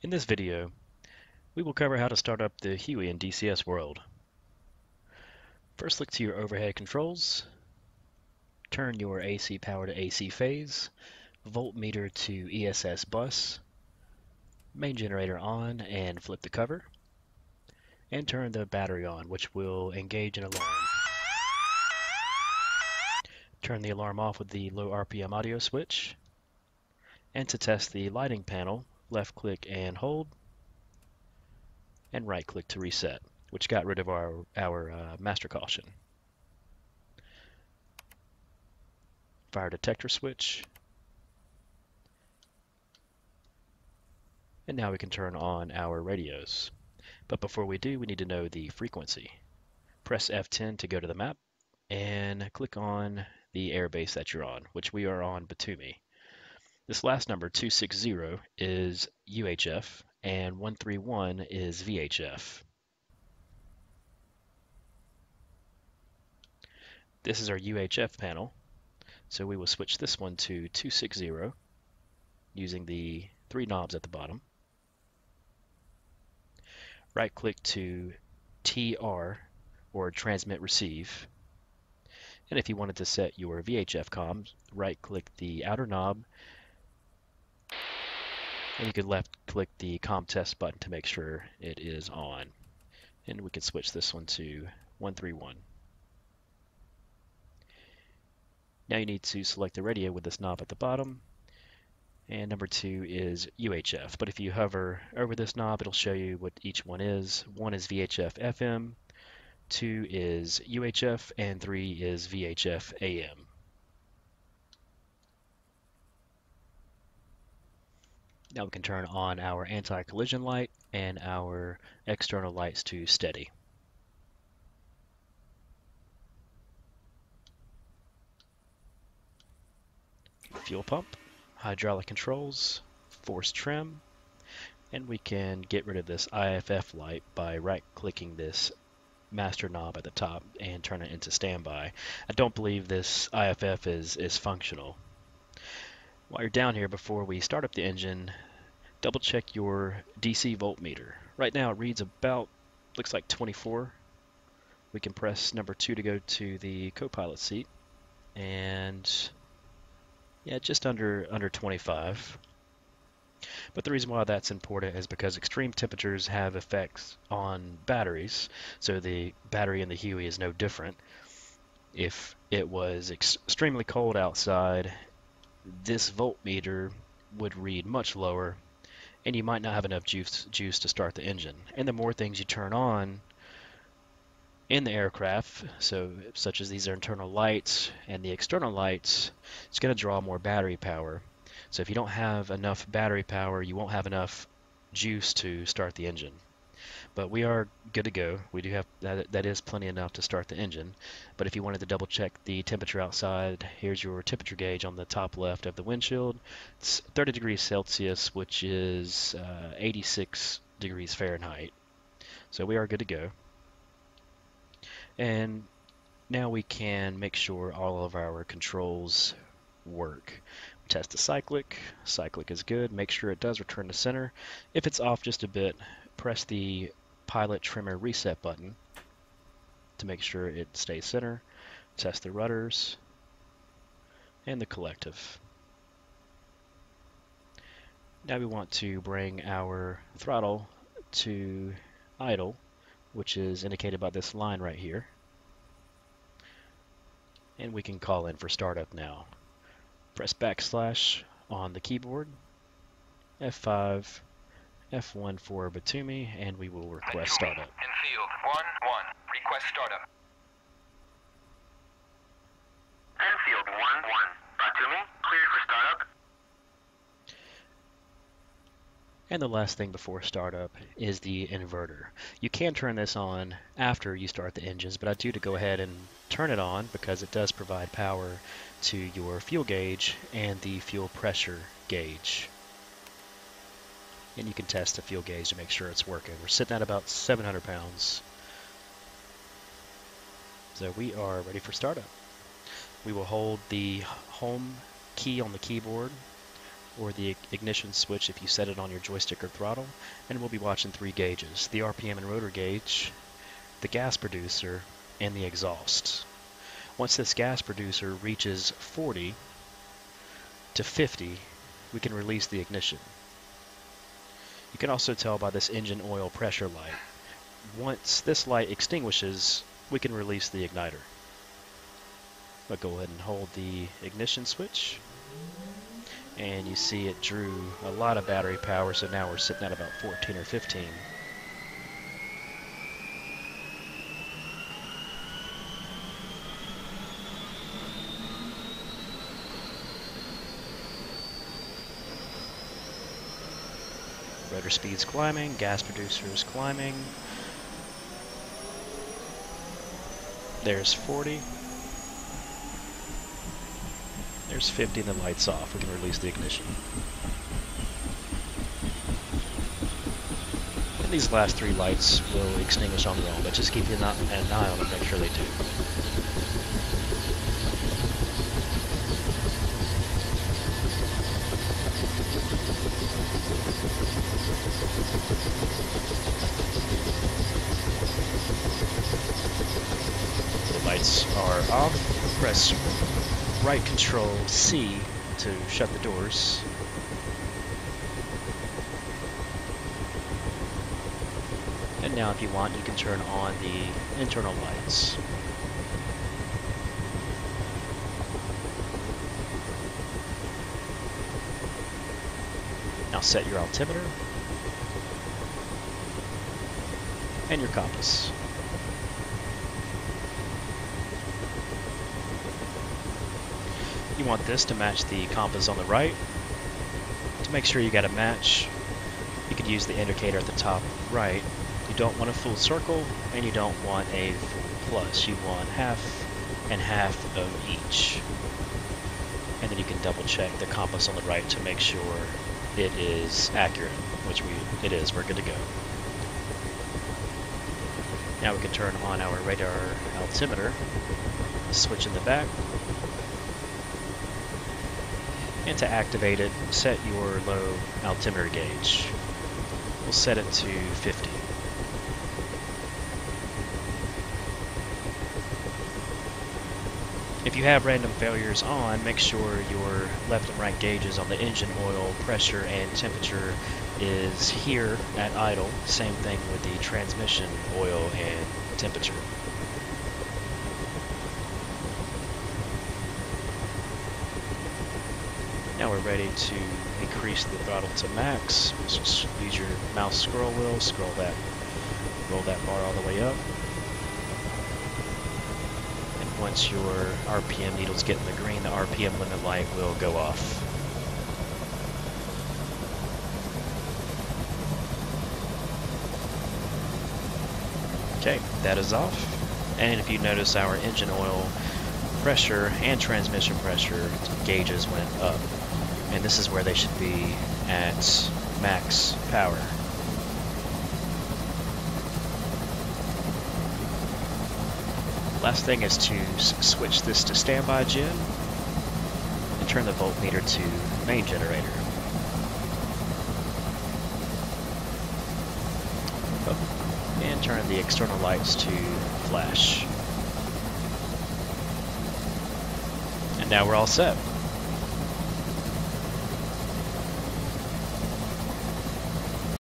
In this video, we will cover how to start up the Huey in DCS world. First, look to your overhead controls, turn your AC power to AC phase, voltmeter to ESS bus, main generator on and flip the cover, and turn the battery on, which will engage an alarm. Turn the alarm off with the low RPM audio switch, and to test the lighting panel, left click and hold, and right click to reset, which got rid of our master caution. Fire detector switch, and now we can turn on our radios. But before we do, we need to know the frequency. Press F10 to go to the map and click on the airbase that you're on, which we are on Batumi. This last number, 260, is UHF and 131 is VHF. This is our UHF panel, so we will switch this one to 260 using the three knobs at the bottom. Right click to TR, or transmit receive. And if you wanted to set your VHF comms, right click the outer knob, and you can left click the comm test button to make sure it is on. And we can switch this one to 131. Now you need to select the radio with this knob at the bottom, and number 2 is UHF. But if you hover over this knob, it'll show you what each one is. 1 is VHF FM, 2 is UHF, and 3 is VHF AM. Now we can turn on our anti-collision light and our external lights to steady. Fuel pump, hydraulic controls, force trim, and we can get rid of this IFF light by right-clicking this master knob at the top and turn it into standby. I don't believe this IFF is functional. While you're down here, before we start up the engine, double check your DC voltmeter. Right now it reads about, looks like 24. We can press number 2 to go to the co-pilot seat, and yeah, just under 25. But the reason why that's important is because extreme temperatures have effects on batteries, so the battery in the Huey is no different. If it was extremely cold outside, this voltmeter would read much lower, and you might not have enough juice to start the engine. And the more things you turn on in the aircraft, such as these internal lights and the external lights, it's going to draw more battery power. So if you don't have enough battery power, you won't have enough juice to start the engine. But we are good to go. We do have that is plenty enough to start the engine. But if you wanted to double check the temperature outside, here's your temperature gauge on the top left of the windshield. It's 30 degrees Celsius, which is 86 degrees Fahrenheit. So we are good to go. And now we can make sure all of our controls work. Test the cyclic. Cyclic is good. Make sure it does return to center. If it's off just a bit, press the pilot trimmer reset button to make sure it stays center. Test the rudders and the collective. Now we want to bring our throttle to idle, which is indicated by this line right here. And we can call in for startup now. Press backslash on the keyboard, F5, F1 for Batumi, and we will request startup. In field 1-1, request startup. Infield 1-1, Batumi, cleared for startup. And the last thing before startup is the inverter. You can turn this on after you start the engines, but I do to go ahead and turn it on because it does provide power to your fuel gauge and the fuel pressure gauge. And you can test the fuel gauge to make sure it's working. We're sitting at about 700 pounds. So we are ready for startup. We will hold the home key on the keyboard or the ignition switch if you set it on your joystick or throttle, and we'll be watching 3 gauges: the RPM and rotor gauge, the gas producer, and the exhaust. Once this gas producer reaches 40 to 50, we can release the ignition. You can also tell by this engine oil pressure light. Once this light extinguishes, we can release the igniter. I'll go ahead and hold the ignition switch, and you see it drew a lot of battery power, so now we're sitting at about 14 or 15. Rotor speed's climbing, gas producer's climbing. There's 40. There's 50 and the light's off. We can release the ignition. And these last 3 lights will extinguish on their own, but just keep an eye on them, make sure they do. The lights are off. Press right Control C to shut the doors. And now if you want, you can turn on the internal lights. Now set your altimeter and your compass. You want this to match the compass on the right. To make sure you got a match, you could use the indicator at the top right. You don't want a full circle, and you don't want a full plus. You want half and half of each. And then you can double check the compass on the right to make sure it is accurate, which it is. We're good to go. Now we can turn on our radar altimeter, switch in the back. And to activate it, set your low altimeter gauge. We'll set it to 50. If you have random failures on, make sure your left and right gauges on the engine oil, pressure, and temperature is here at idle. Same thing with the transmission oil and temperature. Now we're ready to increase the throttle to max. Just use your mouse scroll wheel, roll that bar all the way up. And once your RPM needles get in the green, the RPM limit light will go off. Okay, that is off. And if you notice, our engine oil pressure and transmission pressure gauges went up. And this is where they should be at max power. Last thing is to switch this to standby gen and turn the voltmeter to main generator. Oh, and turn the external lights to flash. And now we're all set.